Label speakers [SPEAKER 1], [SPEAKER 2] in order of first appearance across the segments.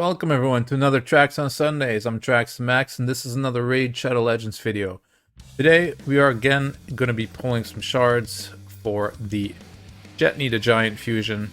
[SPEAKER 1] Welcome everyone to another Tracks on Sundays. I'm Trax Max and this is another Raid Shadow Legends video. Today we are again going to be pulling some shards for the Jetni the Giant fusion.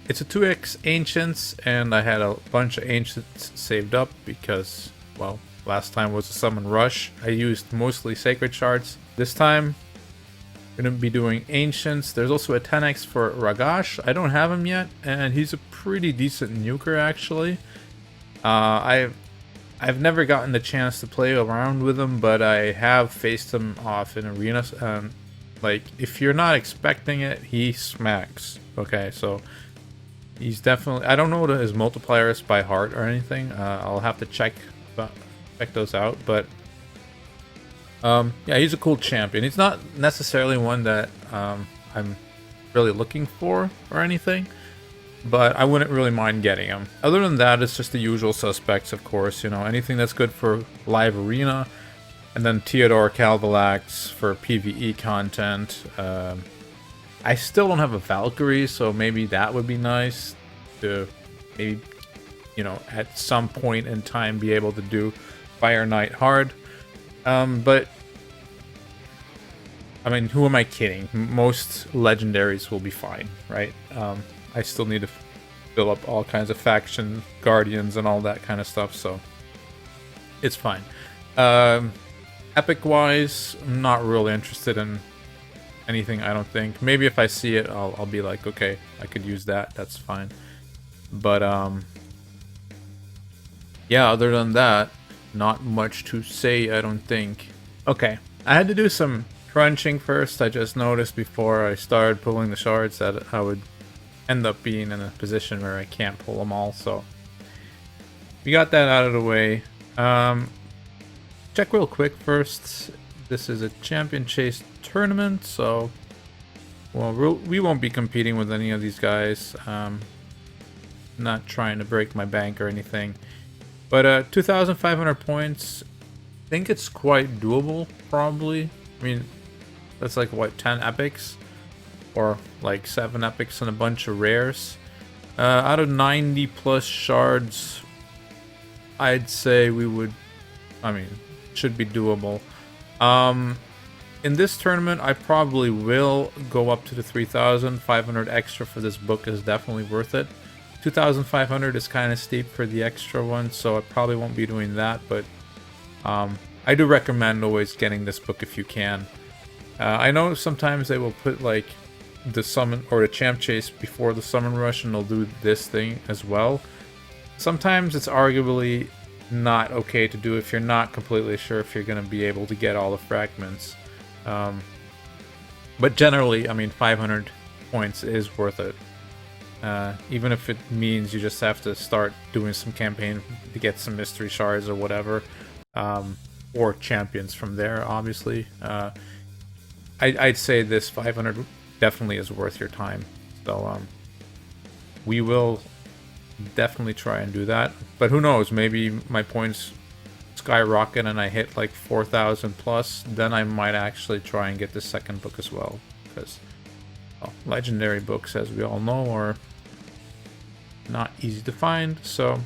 [SPEAKER 1] It's a 2x Ancients and I had a bunch of Ancients saved up because, well, last time was a summon rush. I used mostly Sacred Shards. This time we're going to be doing Ancients. There's also a 10x for Ragash. I don't have him yet and he's a pretty decent nuker actually. I've never gotten the chance to play around with him, but I have faced him off in arenas. Like, if you're not expecting it, he smacks. Okay, so he's definitely. I don't know his multipliers by heart or anything. I'll have to check those out. But yeah, he's a cool champion. He's not necessarily one that I'm really looking for or anything, but I wouldn't really mind getting him. Other than that, it's just the usual suspects, of course. You know, anything that's good for live arena, and then Theodore Calvalax for PvE content. I still don't have a Valkyrie, so maybe that would be nice to maybe, you know, at some point in time be able to do Fire Knight hard. But I mean, who am I kidding? Most legendaries will be fine, right? I still need to fill up all kinds of faction guardians and all that kind of stuff, so it's fine. Epic wise, I'm not really interested in anything, I don't think. Maybe if I see it, I'll be like, okay, I could use that, that's fine. But yeah, other than that, not much to say, I don't think. Okay, I had to do some crunching first. I just noticed before I started pulling the shards that I would end up being in a position where I can't pull them all, so we got that out of the way. Check real quick first. This is a champion chase tournament, so well, we won't be competing with any of these guys. Not trying to break my bank or anything, but 2,500 points. I think it's quite doable, probably. I mean, that's like what, 10 epics? Or like 7 epics and a bunch of rares. Out of 90 plus shards, I'd say we would, I mean, should be doable. In this tournament, I probably will go up to the 3,500 extra for this book is definitely worth it. 2,500 is kind of steep for the extra one, so I probably won't be doing that, but I do recommend always getting this book if you can. I know sometimes they will put like the summon or the champ chase before the summon rush and they'll do this thing as well. Sometimes it's arguably not okay to do if you're not completely sure if you're going to be able to get all the fragments. But generally, I mean, 500 points is worth it. Even if it means you just have to start doing some campaign to get some mystery shards or whatever. Or champions from there, obviously. I'd say this 500 definitely is worth your time, so we will definitely try and do that. But who knows, maybe my points skyrocket and I hit like 4,000 plus, then I might actually try and get the second book as well, because, well, legendary books, as we all know, are not easy to find. So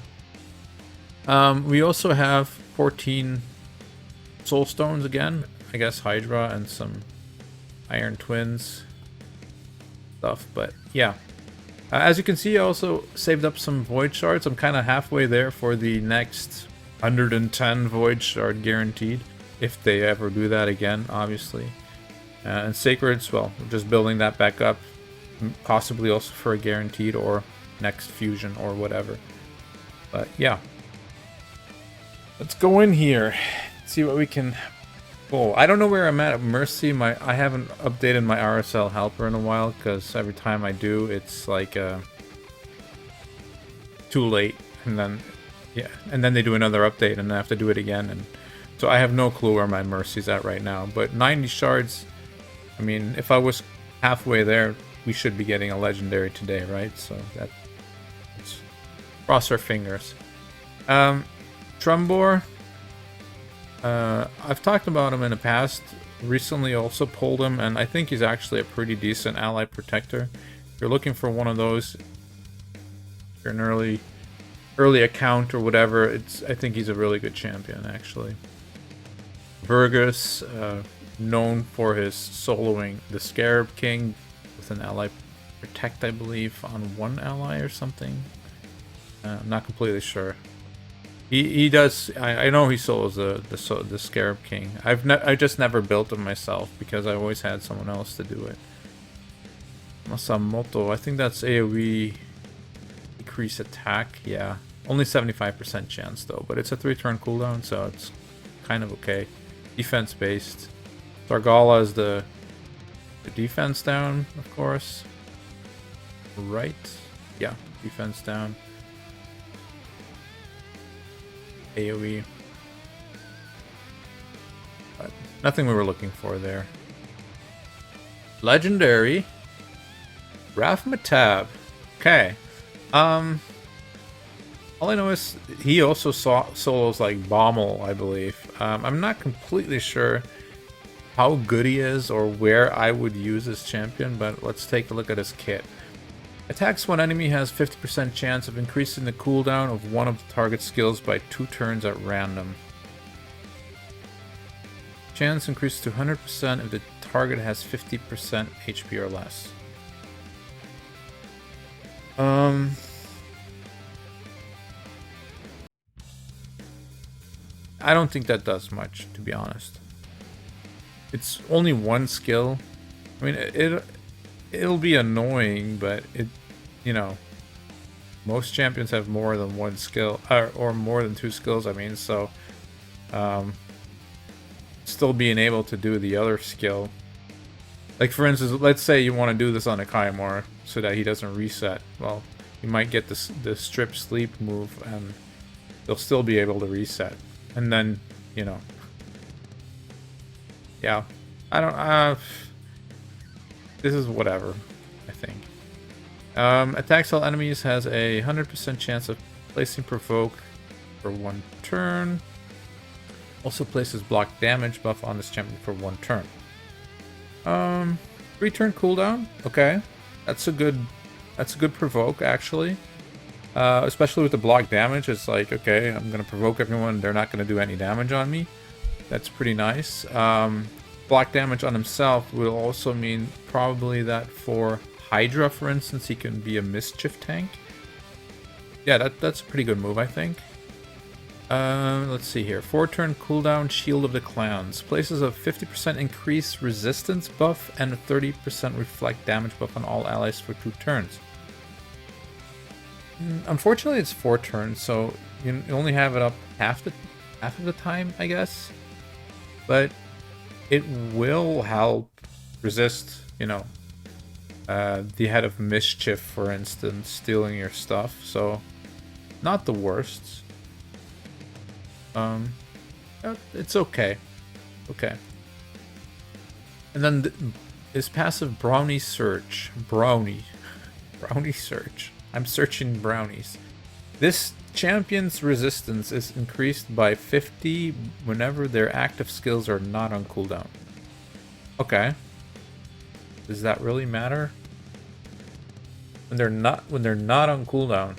[SPEAKER 1] we also have 14 soul stones again, I guess Hydra and some Iron Twins stuff, but yeah. As you can see, I also saved up some void shards. I'm kind of halfway there for the next 110 void shard guaranteed, if they ever do that again, obviously. And sacreds, well, we're just building that back up, possibly also for a guaranteed or next fusion or whatever. But yeah, let's go in here, see what we can. Oh, I don't know where I'm at Mercy. I haven't updated my RSL helper in a while, because every time I do, it's like too late, and then yeah, and then they do another update, and I have to do it again, and so I have no clue where my Mercy's at right now. But 90 shards, I mean, if I was halfway there, we should be getting a legendary today, right? So that, let's cross our fingers. Trumbor. I've talked about him in the past. Recently also pulled him, and I think he's actually a pretty decent ally protector. If you're looking for one of those, if you're an early account or whatever, I think he's a really good champion, actually. Burgess, known for his soloing the Scarab King with an ally protect, I believe, on one ally or something. I'm not completely sure. He does. I know he solos the Scarab King. I just never built him myself because I always had someone else to do it. Masamoto, I think that's AoE decrease attack. Yeah, only 75% chance though, but it's a 3-turn cooldown, so it's kind of okay. Defense based. Targala is the defense down, of course. Right? Yeah, defense down. AoE. But nothing we were looking for there. Legendary Raf-Matab. Okay. All I know is he also solos like Bommel, I believe. I'm not completely sure how good he is or where I would use this champion, but let's take a look at his kit. Attacks one enemy has 50% chance of increasing the cooldown of one of the target skills by 2 turns at random. Chance increases to 100% if the target has 50% HP or less. I don't think that does much, to be honest. It's only one skill. I mean, it'll be annoying, but you know, most champions have more than one skill, or more than 2 skills. I mean, so still being able to do the other skill. Like for instance, let's say you want to do this on a Kaimar so that he doesn't reset. Well, you might get the strip sleep move, and they'll still be able to reset. And then, you know, yeah, I don't. This is whatever, I think. Attacks all enemies has a 100% chance of placing provoke for 1 turn. Also places block damage buff on this champion for 1 turn. 3-turn cooldown. Okay, that's a good provoke actually. Especially with the block damage, it's like, okay, I'm gonna provoke everyone. They're not gonna do any damage on me. That's pretty nice. Block damage on himself will also mean probably that for Hydra, for instance, he can be a mischief tank. Yeah, that's a pretty good move, I think. Let's see here. 4-turn cooldown, Shield of the Clowns. Places a 50% increased resistance buff and a 30% reflect damage buff on all allies for 2 turns. Unfortunately, it's 4 turns, so you only have it up half of the time, I guess. But it will help resist, you know, the Head of Mischief, for instance, stealing your stuff. So, not the worst. It's okay. Okay. And then his passive Brownie Search. Brownie Search. I'm searching brownies. This champion's resistance is increased by 50 whenever their active skills are not on cooldown. Okay. Does that really matter? When they're not on cooldown.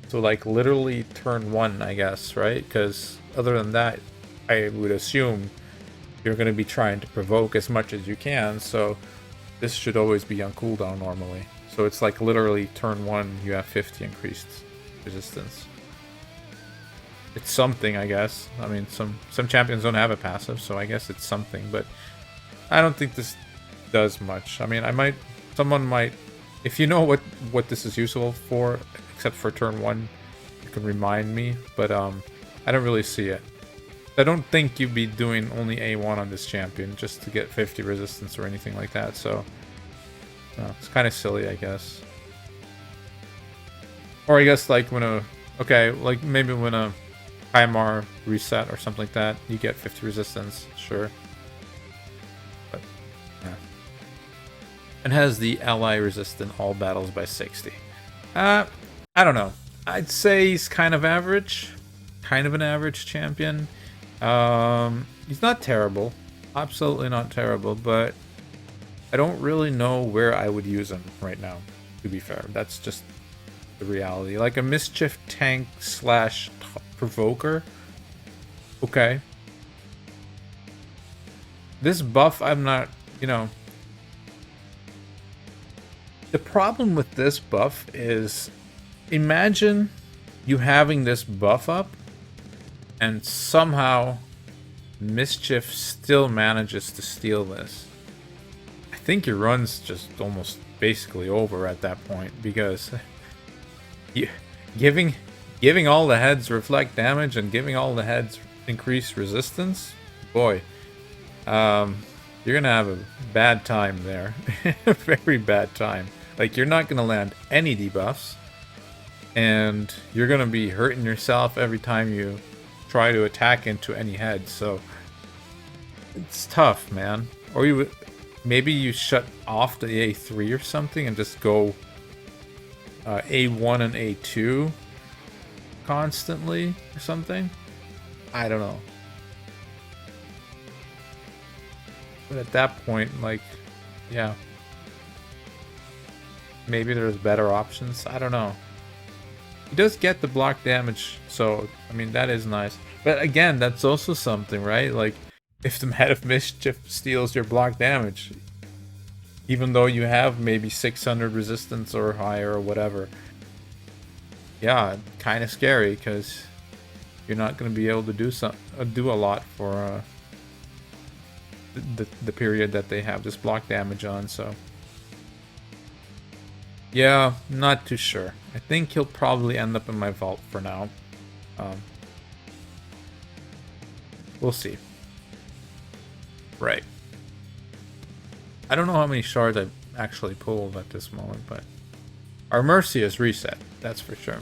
[SPEAKER 1] So like literally turn 1, I guess, right? Because other than that, I would assume you're going to be trying to provoke as much as you can, so this should always be on cooldown normally. So it's like literally turn 1, you have 50 increased resistance. It's something, I guess. I mean, some champions don't have a passive, so I guess it's something, but I don't think this does much. I mean, someone might, if you know what this is useful for, except for turn 1, you can remind me, but I don't really see it. I don't think you'd be doing only A1 on this champion just to get 50 resistance or anything like that, so it's kind of silly, I guess. Or I guess like like maybe when a Kaimar reset or something like that, you get 50 resistance, sure. But yeah. And has the ally resistant all battles by 60. I don't know. I'd say he's kind of average. Kind of an average champion. He's not terrible. Absolutely not terrible, but I don't really know where I would use him right now, to be fair. That's just the reality. Like a mischief tank slash provoker. Okay. This buff, I'm not, you know. The problem with this buff is, imagine you having this buff up and somehow Mischief still manages to steal this. I think your run's just almost basically over at that point, because giving all the heads reflect damage and giving all the heads increase resistance, boy, you're gonna have a bad time there. A very bad time. Like, you're not gonna land any debuffs, and you're gonna be hurting yourself every time you try to attack into any head. So it's tough, man. Or you would, maybe you shut off the A3 or something and just go A1 and A2 constantly or something. I don't know. But at that point, like, yeah, maybe there's better options. I don't know. He does get the block damage, so, I mean, that is nice. But again, that's also something, right? Like, if the Head of Mischief steals your block damage, even though you have maybe 600 resistance or higher or whatever, yeah, kind of scary, because you're not going to be able to do a lot for the period that they have this block damage on, so... Yeah, not too sure. I think he'll probably end up in my vault for now. We'll see. Right. I don't know how many shards I've actually pulled at this moment, but our Mercy is reset, that's for sure.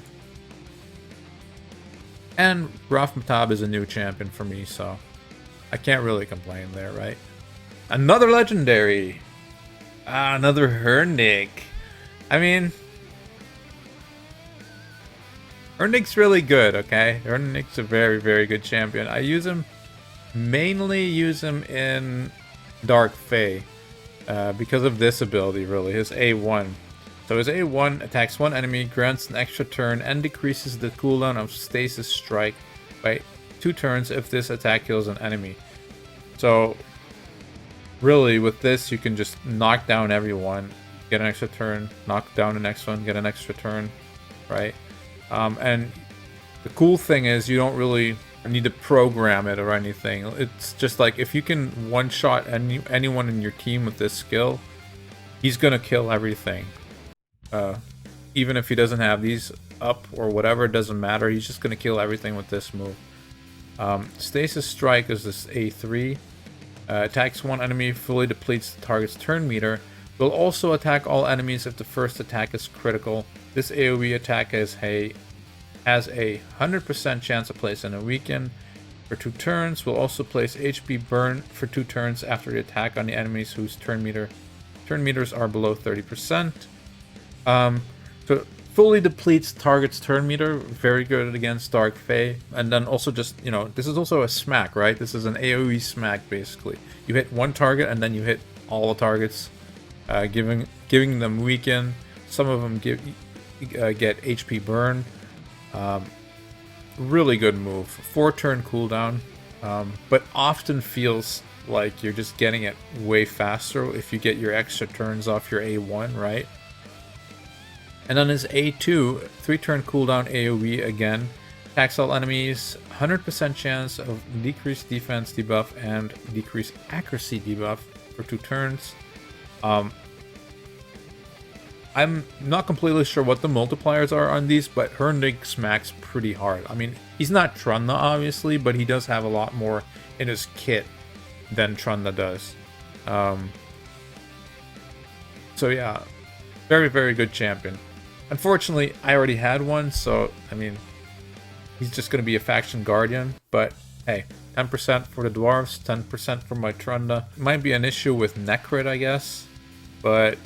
[SPEAKER 1] And Raf-Matab is a new champion for me, so I can't really complain there, right? Another legendary! Another Hernick. I mean, Hernick's really good, okay? Hernick's a very, very good champion. I mainly use him in Dark Fae, because of this ability, really, his A1. So his A1 attacks one enemy, grants an extra turn, and decreases the cooldown of Stasis Strike by 2 turns if this attack kills an enemy. So, really, with this, you can just knock down everyone, get an extra turn, knock down the next one, get an extra turn, right? And the cool thing is you don't really need to program it or anything. It's just like, if you can one-shot anyone in your team with this skill, he's gonna kill everything. Even if he doesn't have these up or whatever, it doesn't matter. He's just gonna kill everything with this move. Stasis Strike is this A3. Attacks one enemy, fully depletes the target's turn meter. Will also attack all enemies if the first attack is critical. This AoE attack has a 100% chance of placing a weaken for 2 turns. Will also place HP burn for 2 turns after the attack on the enemies whose turn meters are below 30%. So fully depletes target's turn meter. Very good against Dark Fae. And then also just, you know, this is also a smack, right? This is an AoE smack, basically. You hit one target and then you hit all the targets. Giving them weaken. Some of them get HP burn. Really good move. 4 turn cooldown, but often feels like you're just getting it way faster if you get your extra turns off your A1, right? And then his A2, 3 turn cooldown AoE again. Attacks all enemies, 100% chance of decreased defense debuff and decreased accuracy debuff for 2 turns. I'm not completely sure what the multipliers are on these, but Hernick smacks pretty hard. I mean, he's not Trunda, obviously, but he does have a lot more in his kit than Trunda does. So yeah, very, very good champion. Unfortunately, I already had one, so, I mean, he's just going to be a faction guardian, but hey, 10% for the dwarves, 10% for my Trunda. Might be an issue with Necrit, I guess, but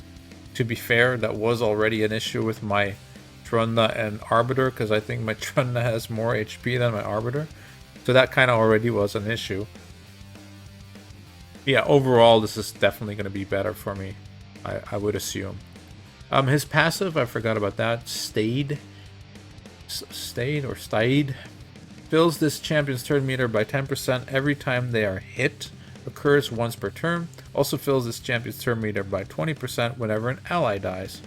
[SPEAKER 1] to be fair, that was already an issue with my Trunda and Arbiter, because I think my Trunda has more HP than my Arbiter. So that kind of already was an issue. Yeah, overall, this is definitely going to be better for me, I would assume. His passive, I forgot about that. Stayed fills this champion's turn meter by 10% every time they are hit. Occurs once per turn. Also fills this champion's turn meter by 20% whenever an ally dies.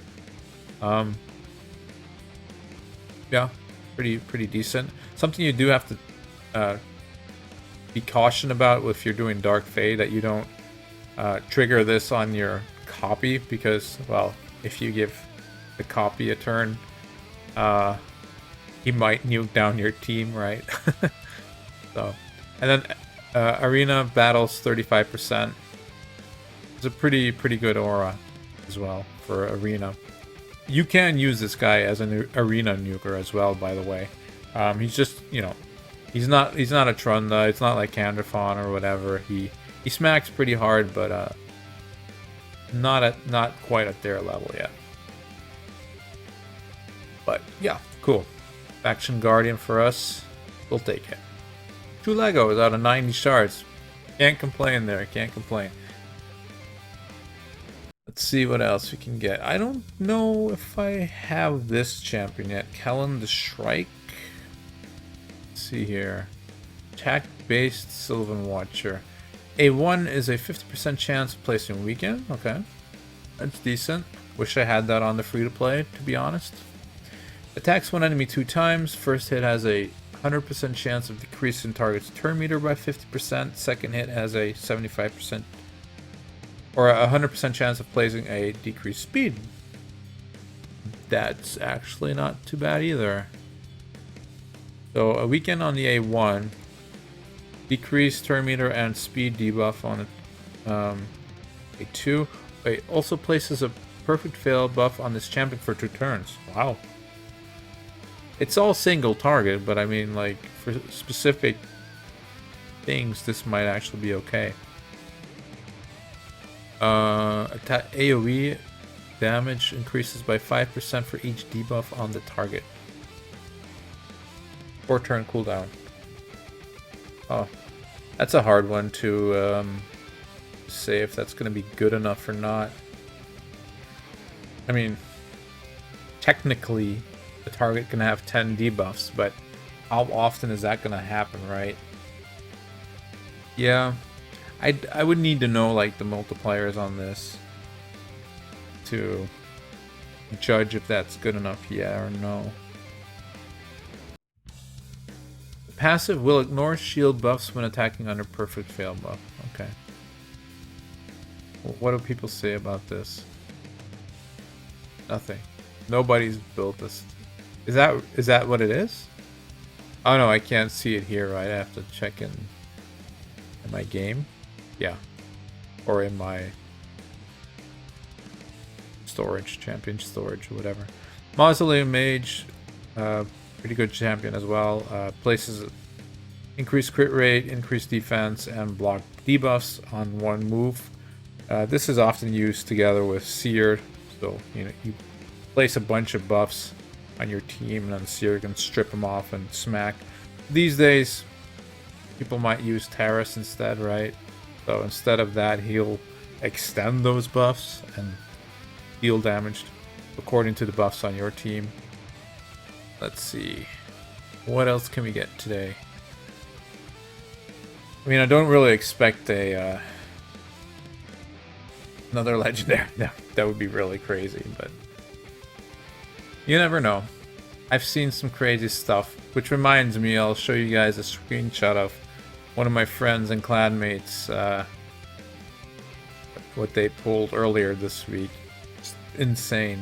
[SPEAKER 1] Yeah, pretty decent. Something you do have to be cautioned about if you're doing Dark Fade, that you don't trigger this on your copy, because, well, if you give the copy a turn, he might nuke down your team, right? So, and then Arena battles 35%. It's a pretty good aura as well for Arena. You can use this guy as an Arena nuker as well, by the way. He's just, you know, he's not a Trunda. It's not like Canderfon or whatever. He smacks pretty hard, but not quite at their level yet. But yeah, cool. Faction Guardian for us. We'll take it. 2 Legos out of 90 shards. Can't complain there. Can't complain. Let's see what else we can get. I don't know if I have this champion yet. Kellen the Shrike. Let's see here. Attack-based Sylvan Watcher. A1 is a 50% chance of placing weekend. Okay. That's decent. Wish I had that on the free-to-play, to be honest. Attacks one enemy 2 times. First hit has a 100% chance of decreasing target's turn meter by 50%. Second hit has a 75% or a 100% chance of placing a decreased speed. That's actually not too bad either. So a weekend on the A1, decreased turn meter and speed debuff on A2. It also places a perfect fail buff on this champion for 2 turns. Wow. It's all single target, but I mean, like, for specific things, this might actually be okay. Attack AoE damage increases by 5% for each debuff on the target. 4-turn cooldown. Oh, that's a hard one to say if that's going to be good enough or not. I mean, technically, the target can have 10 debuffs, but how often is that going to happen, right? Yeah. I would need to know, like, the multipliers on this to judge if that's good enough, yeah or no. The passive will ignore shield buffs when attacking under perfect fail buff. Okay. Well, what do people say about this? Nothing. Nobody's built this. Is that what it is? Oh no, I can't see it here, right? I have to check in my game. Yeah. Or in my storage, champion storage, or whatever. Mausoleum Mage, pretty good champion as well. Places increased crit rate, increased defense, and block debuffs on one move. This is often used together with Seer, so you know you place a bunch of buffs on your team, and then Seer can strip them off and smack. These days, people might use Terrace instead, right? So instead of that, he'll extend those buffs and deal damage according to the buffs on your team. Let's see. What else can we get today? I mean, I don't really expect a another legendary. That would be really crazy, but you never know. I've seen some crazy stuff, which reminds me, I'll show you guys a screenshot of one of my friends and clanmates, what they pulled earlier this week. It's insane.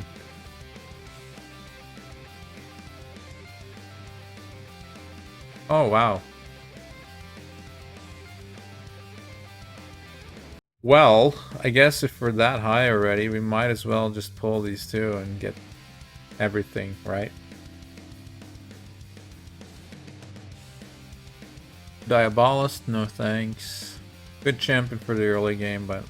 [SPEAKER 1] Oh, wow. Well, I guess if we're that high already, we might as well just pull these two and get everything, right? Diabolist, no thanks. Good champion for the early game, but...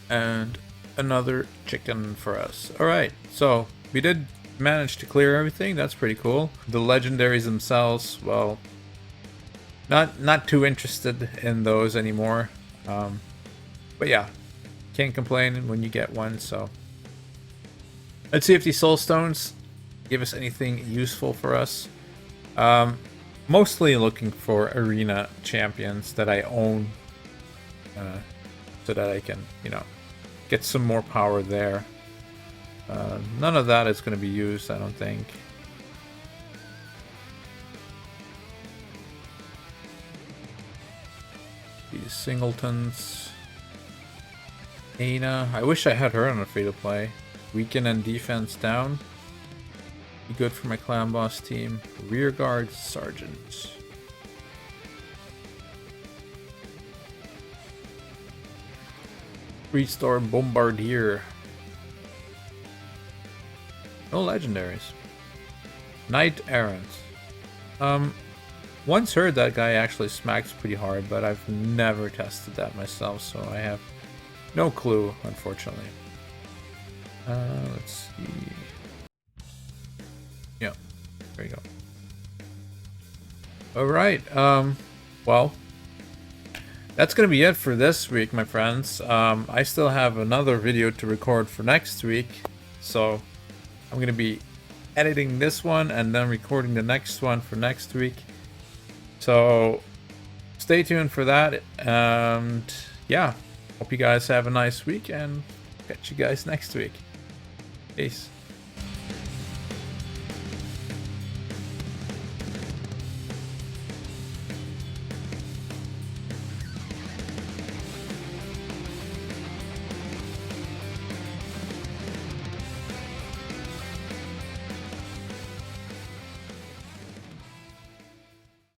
[SPEAKER 1] And another chicken for us. Alright, so we did manage to clear everything. That's pretty cool. The legendaries themselves, well... Not too interested in those anymore. But yeah, can't complain when you get one, so... Let's see if these soul stones give us anything useful for us. Mostly looking for arena champions that I own, so that I can, you know, get some more power there. None of that is going to be used, I don't think. These singletons. Ana. I wish I had her on a free-to-play. Weaken and defense down. Be good for my clan boss team. Rear guard sergeant. Three-star bombardier. No legendaries. Knight errant. Once heard that guy actually smacks pretty hard, but I've never tested that myself, so I have no clue, unfortunately. Let's see. Yeah, there you go. Alright, well, that's gonna be it for this week, my friends. I still have another video to record for next week, so I'm gonna be editing this one and then recording the next one for next week. So stay tuned for that, and yeah, hope you guys have a nice week, and catch you guys next week. Peace.